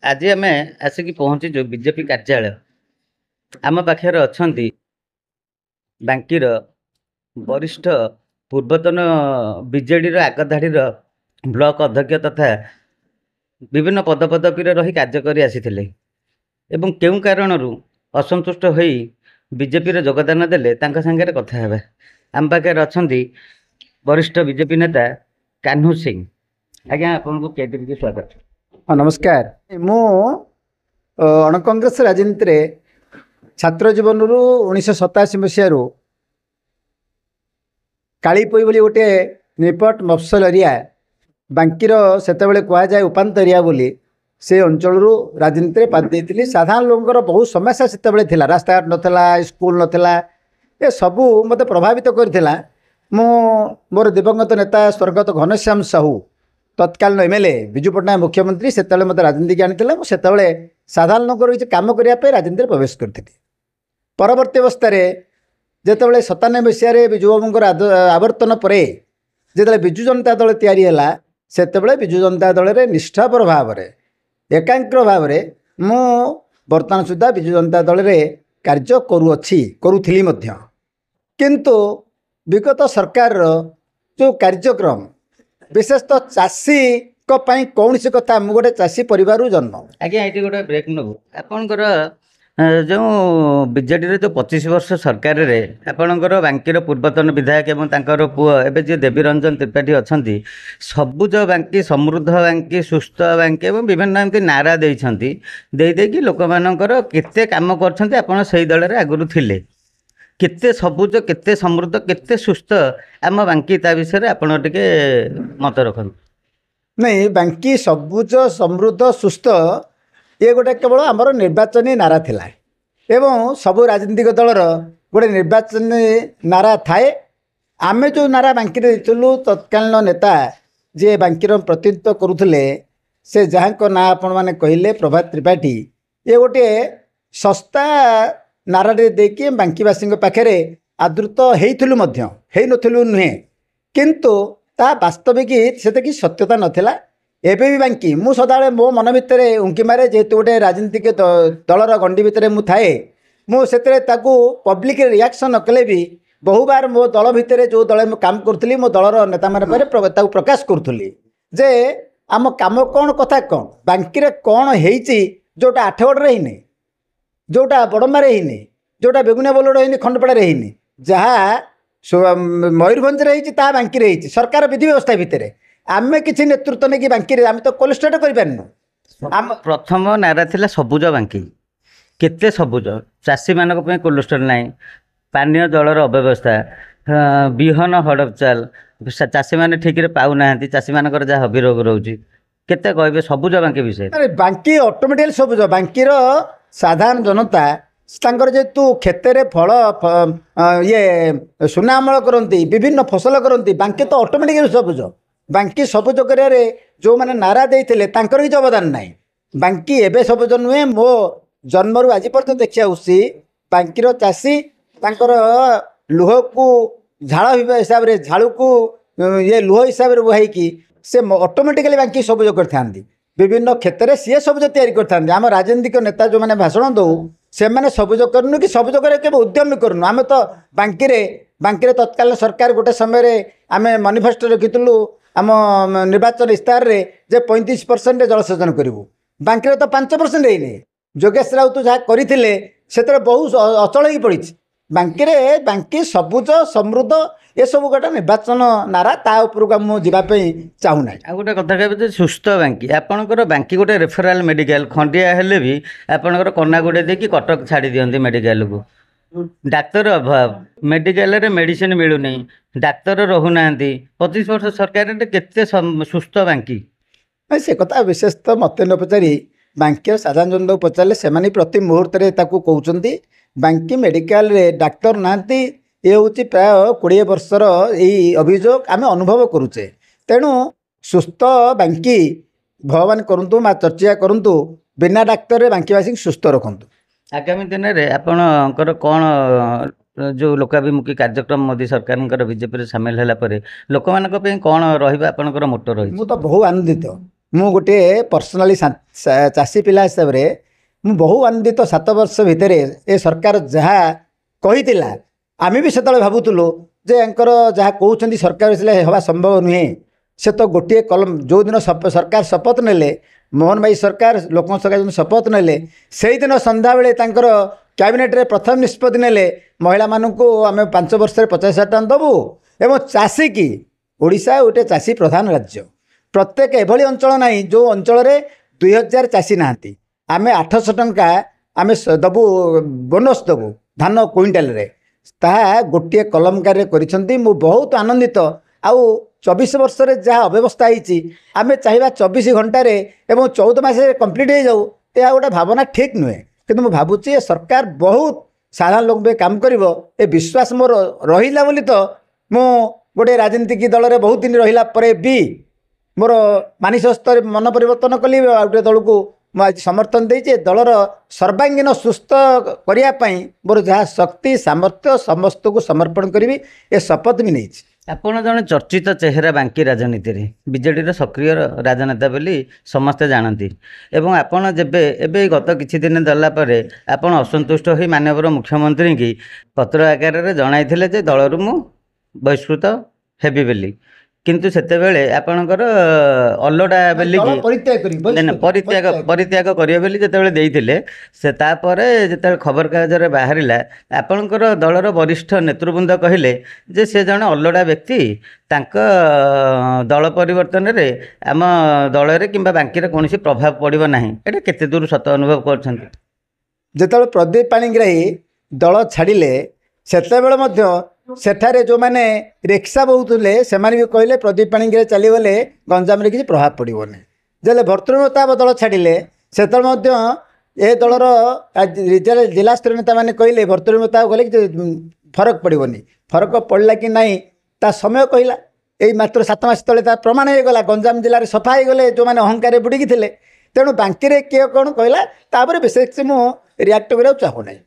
आज आम आसिक पहुँचीचु बीजेपी कार्यालय आम पाखे अच्छा बांकीर वरिष्ठ पूर्वतन बीजेडी आगधाड़ी ब्लॉक अध्यक्ष तथा विभिन्न पदपदवी रही कार्य कर आसी एवं केउ कारण असंतुष्ट हो बीजेपी योगदान देले सांगे कथा है। आम पाखे अच्छा वरिष्ठ बीजेपी नेता कान्हू सिंह। आज्ञा आपको के स्वागत। हाँ नमस्कार। मु अणकांग्रेस राजनीति रे छात्र जीवन रु 1987 मसीह कालीपोई बोली गोटे निपट मफसल एरिया बांकीर सेतबेले कह जाए उपांत एरिया बोली से अंचल राजनीति रे पाद देती। साधारण लोकर बहुत समस्या सेतबेले थिला, रास्ताघाट नथला, स्कूल नथला, ये सबू मते प्रभावित करथिला। मु मोर दिवंगत नेता स्वर्गत घनश्याम साहू तत्कालीन एमएलए विजु पट्टनायक मुख्यमंत्री से मत राजनीति आनी मुझे साधारण लोक किसी कम करने राजनीति प्रवेश करी। परवर्ती अवस्था जिते 97 मसीह विजु बाबूर आवर्तन पर जो विजु जनता दल या से विजु जनता दल में निष्ठापर भाव एकाग्र भाव मु बर्तमान सुधा विजु जनता दल में कार्य करुली किंतु विगत सरकार जो कार्यक्रम विशेषतः चाषी कौन सी कथा मु गोटे चाषी परिवार जन्म। आज्ञा ये गोटे ब्रेक नबू आपणकर जो बीजेडी जो 25 वर्ष सरकार रे आपणकर बांकीर पूर्वतन विधायक एवं तांकर पुओ एवं जी देवी रंजन त्रिपाठी अच्छा सबुज बांकी, समृद्ध बांकी, सुस्थ बांकी एवं विभिन्न एमती नारा देकी लोक मानकर केते काम करछन्ती। आपण सेही दल रे आगुरु थिले, केते सबुज, केते समृद्ध, केते सुस्थ आम बांकी ता विषय आपण टिके मत रखन। नहीं, बांकी सबुज समृद्ध सुस्थ ये गोटे केवल आमर निर्वाचनी नारा थिला एवं सबु राजनीतिक दलर गोटे निर्वाचनी नारा थाए। आमे जो नारा बांकी देलु तत्कालीन नेता जे बांकीर प्रतिनिधित्व करुले से जहाँ ना आपण मैंने कहले प्रभात त्रिपाठी, ये गोटे सस्ता नाराटे देकी बांकीवासी पाखे आदृत हो नुहे किंतु ता वास्तविक से सत्यता नथिला। एबे भी बांकी मु सदा मो मन भितर उंकी मारे जेहेतु गोटे राजनीतिक दलर गंडी भितर मु थाए मुझे पब्लिक रिएक्शन नकले भी बहु बार मो दल भितर जो दल में काम करुली मो दलर नेता मान प्रकाश करुली जे आम काम कौन कथा कौन बांकी कौन होती जोटा आठगढ़ ही जोटा बड़मारे ही जोटा बेगुनिया बोलड़ ही खंडपड़ा ही जहाँ मयूरभंज रही बांकी रही सरकार विधि व्यवस्था भितर आमे किसी नेतृत्व नहीं कि बांकी आम तो कोलेस्ट्रेट कर प्रथम नारा थिला सबुज बांकी, केते सबुज चाषी मानक पे कोलेस्ट्रेट नहीं, पानीय जलर अव्यवस्था, विहन हड़पचाल, चाषी मैंने ठीक रे पाऊ ना, चाषी मानकर जहाँ हबी रोग रोचे केते कहबे सबुज बांकी विषय। अरे बांकी ऑटोमेटिकली सबुज बांकीर साधारण जनता जेतु खेतर फल ये सुना अमल करती विभिन्न फसल करती बांकी तो ऑटोमेटिकली सबुज। बांकी सबुज कर जो मैंने नारा देते किसी अवदान ना बांकी एवं सबुज नुहे। मो जन्मरू आज पर्यटन देखा बांकीर चाषी लुह को झाड़ हिसाब से झाड़ू को ये लुह हिसाब से बुहाई से ऑटोमेटिकली बांकी सबुज कर विभिन्न क्षेत्र सी सबुज तैयारी आम राजनीतिक नेता जो मैंने भाषण दौ से मैंने सबुज करनु कि सबुज के उद्यम करनु। आम तो बांकी तत्कालीन सरकार गोटे समय आम मानिफेस्टो रखीलु आम निर्वाचन इस्तार रे जे 35% जलसेचन करूँ बांकी तो 5% ही जोगेश राउत जहाँ करते से बहुत अचल ही पड़ी बांकी सबुज समृद्ध ये सब गोटे निर्वाचन नारा ता उपरको मुझे चाहूना। आ गोटे कथा कहते सुस्थ बांकी आपणकर बांकी गोटे रेफराल मेडिकल खंडिया हेले भी आपणकर कन्नागुड़े देखिए कटक छाड़ी दिखती मेडिकल को डाक्तर अभाव मेडिकल रे मेडिसिन मिलूनी डाक्तर रहूना 25 वर्ष सरकार केते सुस्थ बांकी से कथा विशेष तो मत न पचारि बांकी साधारण जनता पचारे से प्रति मुहूर्त कहते बांकी मेडिकल रे डाक्तर नांती ये हूँ प्राय 20 वर्षर यही अभियोग आम अनुभव करुचे। तेणु सुस्थ बांकी भगवान करंतु माँ चर्चा करंतु बिना डाक्तर बांकीवासी सुस्थ रखु। आगामी दिन में आपणकर कौन जो लोकाभिमुखी कार्यक्रम मोदी सरकार बीजेपी सामिल होला लोक मान कौन रहा आपणकर मोटो रही? मु तो बहुत आनंदित ମୁଁ ଗୋଟିଏ ପର୍ସନାଲି ଚାଷୀ ପିଲା ହିସାବରେ ମୁଁ ବହୁ ଆନନ୍ଦିତ 7 ବର୍ଷ ଭିତରେ ଏ ସରକାର ଯାହା କହିଥିଲା ଆମେ ବି ସେତେବେଳେ ଭାବୁଥିଲୁ ଯେ ୟାଙ୍କର ଯାହା କହୁଛନ୍ତି ସରକାର ଆସିଲେ ହେବା ସମ୍ଭବ ନୁହେଁ। ସେ ତ ଗୋଟିଏ କଲମ ଯେଉଁଦିନ ସରକାର ଶପଥ ନେଲେ ମୋହନ ମାଝୀ ସରକାର ଲୋକଙ୍କ ସରକାର ଯେଉଁ ଶପଥ ନେଲେ ସେଇଦିନ ସନ୍ଧ୍ୟାବେଳେ ତାଙ୍କର କ୍ୟାବିନେଟ୍ରେ ପ୍ରଥମ ନିଷ୍ପତ୍ତି ନେଲେ ମହିଳାମାନଙ୍କୁ ଆମେ 5 ବର୍ଷରେ 50,000 ଟଙ୍କା ଦେବୁ ଏବଂ ଚାଷୀକି ଓଡ଼ିଶା ଗୋଟିଏ ଚାଷୀ ପ୍ରଧାନ ରାଜ୍ୟ। ପ୍ରତ୍ୟେକ ଏଭଳି ଅଞ୍ଚଳ ନାହିଁ ଯେଉଁ ଅଞ୍ଚଳରେ 2,000 ଚାଷୀ ନାହାନ୍ତି। ଆମେ 800 ଟଙ୍କା ଆମେ ଦେବୁ ବୋନସ୍ ଦେବୁ ଧାନ କୁଇଣ୍ଟାଲରେ। ତାହା ଗୋଟିଏ କଲମକାରରେ କରିଛନ୍ତି। ମୁଁ ବହୁତ ଆନନ୍ଦିତ। ଆଉ 24 ବର୍ଷରେ ଯାହା ଅବ୍ୟବସ୍ଥା ହେଇଛି ଆମେ ଚାହିଁବା 24 ଘଣ୍ଟାରେ ଏବଂ 14 ମାସରେ କମ୍ପ୍ଲିଟ୍ ହେଇଯାଉ, ଏହା ଗୋଟେ ଭାବନା ଠିକ୍ ନୁହେଁ। କିନ୍ତୁ ମୁଁ ଭାବୁଛି ଏ ସରକାର ବହୁତ ସାଧାରଣ ଲୋକ ପାଇଁ କାମ କରିବ ଏ ବିଶ୍ୱାସ ମୋର ରହିଲା ବୋଲି ତ ମୁଁ ଗୋଟିଏ ରାଜନୀତିକ ଦଳରେ ବହୁତ ଦିନ ରହିଲା ପରେ ବି ମୋର ମାନସିକ ସ୍ତରରେ ମନ ପରିବର୍ତ୍ତନ କଲି। ଆଉ ଗୋଟିଏ ଦଳକୁ ମୁଁ ଆଜି ସମର୍ଥନ ଦେଇଛି। ଦଳର ସର୍ବାଙ୍ଗୀନ ସୁସ୍ଥ କରିବା ପାଇଁ ମୋର ଯାହା ଶକ୍ତି ସାମର୍ଥ୍ୟ ସମସ୍ତଙ୍କୁ ସମର୍ପଣ କରିବି ଏ ଶପଥ ବି ନେଇଛି। ଆପଣ ଜଣେ ଚର୍ଚ୍ଚିତ ଚେହେରା ବାଙ୍କି ରାଜନୀତିରେ, ବିଜେଡ଼ିର ସକ୍ରିୟ ରାଜନେତା ବୋଲି ସମସ୍ତେ ଜାଣନ୍ତି ଏବଂ ଆପଣ ଯେବେ ଏବେ ଗତ କିଛି ଦିନ ଦେଲା ପରେ ଆପଣ ଅସନ୍ତୁଷ୍ଟ ହୋଇ ମାନ୍ୟବର ମୁଖ୍ୟମନ୍ତ୍ରୀଙ୍କୁ ପତ୍ର ଆକାରରେ ଜଣାଇଥିଲେ ଯେ ଦଳରୁ ମୁଁ ବହିଷ୍କୃତ ହେବି ବୋଲି, କିନ୍ତୁ ସେତେବେଳେ ଆପଣଙ୍କର ଅଲୋଡ଼ା ବୋଲିକି ପରିତ୍ୟାଗ କରିବେ ବୋଲି ଯେତେବେଳେ ଦେଇଥିଲେ, ସେ ତାପରେ ଯେତେବେଳେ ଖବରକାଗଜରେ ବାହାରିଲା ଆପଣଙ୍କର ଦଳର ବରିଷ୍ଠ ନେତୃବୃନ୍ଦ କହିଲେ ଯେ ସେ ଜଣେ ଅଲୋଡ଼ା ବ୍ୟକ୍ତି, ତାଙ୍କ ଦଳ ପରିବର୍ତ୍ତନରେ ଆମ ଦଳରେ କିମ୍ବା ବାଙ୍କିରେ କୌଣସି ପ୍ରଭାବ ପଡ଼ିବ ନାହିଁ। ଏଇଟା କେତେ ଦୂର ସତ ଅନୁଭବ କରୁଛନ୍ତି? ଯେତେବେଳେ ପ୍ରଦୀପ ପାଣିଗ୍ରାହୀ ଦଳ ଛାଡ଼ିଲେ ସେତେବେଳେ ମଧ୍ୟ ସେଠାରେ ଯେଉଁମାନେ ରିକ୍ସା ବହୁଥିଲେ ସେମାନେ ବି କହିଲେ ପ୍ରଦୀପ ପାଣିଗ୍ରାହୀ ଚାଲିଗଲେ ଗଞ୍ଜାମରେ କିଛି ପ୍ରଭାବ ପଡ଼ିବନି। ଯେତେବେଳେ ଭର୍ତ୍ତୃହରି ଦଳ ଛାଡ଼ିଲେ ସେତେବେଳେ ମଧ୍ୟ ଏ ଦଳର ଜିଲ୍ଲା ସ୍ତରୀୟ ନେତାମାନେ କହିଲେ ଭର୍ତ୍ତୃହରି ଗଲେ କିଛି ଫରକ ପଡ଼ିବନି। ଫରକ ପଡ଼ିଲା କି ନାହିଁ ତା ସମୟ କହିଲା। ଏଇ ମାତ୍ର 7 ମାସ ତଳେ ତା ପ୍ରମାଣ ହେଇଗଲା। ଗଞ୍ଜାମ ଜିଲ୍ଲାରେ ସଫା ହେଇଗଲେ ଯେଉଁମାନେ ଅହଙ୍କାରରେ ବୁଡ଼ିକି ଥିଲେ। ତେଣୁ ବାଙ୍କିରେ କିଏ କ'ଣ କହିଲା ତାପରେ ବିଶେଷ ମୁଁ ରିଆକ୍ଟ କରିବାକୁ ଚାହୁଁନାହିଁ।